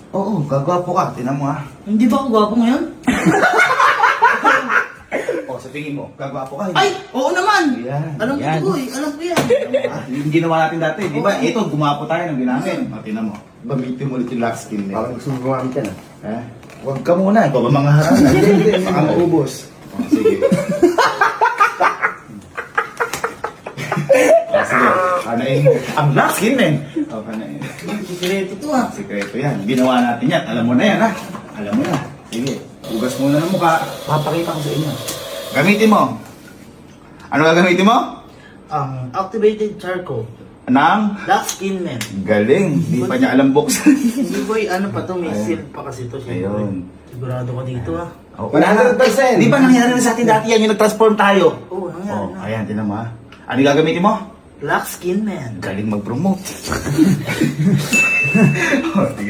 Oo, gagwapo ka. Tinan mo ha. Hindi ba ako gwapo ngayon? O, sa tingin mo, gagwapo ka. Ay! Oo naman! Yan. Alam Yan. ko eh. Alam ko yan. Yung ginawa natin dati, di ba? Ito, gumapo tayo ng ginamit. O, tinan mo. Gamitin mo ulit yung lock skin Parang nito. gusto mo gumamit yan ah. Ha? Huwag ka muna. Ikaw ba mga harana? Hindi, Baka maubos. O, sige. O, sige. Kanain mo. Ang lock skin, men. O, kanain. Sikreto to ah. Sikreto yan. Ginawa natin yan. Alam mo na yan, ha? Alam mo na. Sige. Hugas muna ng mukha. Papakita ko sa inyo. Gamitin mo. Ano gagamitin mo? Ang activated charcoal. Nang Black Skin Man. galing. Hindi pa niya alam buksan. Hindi boy, ano pa to? May Ayun. seal pa kasi to. Ayun. Sigurado ka dito ah. Okay. 100%. Di ba nangyari na sa atin dati yan yung nag-transform tayo? Oo, nangyari Oh, na. ayan, tinan mo ha. Ano yung gagamitin mo? Black Skin Man. Galing mag-promote. Oh, sige.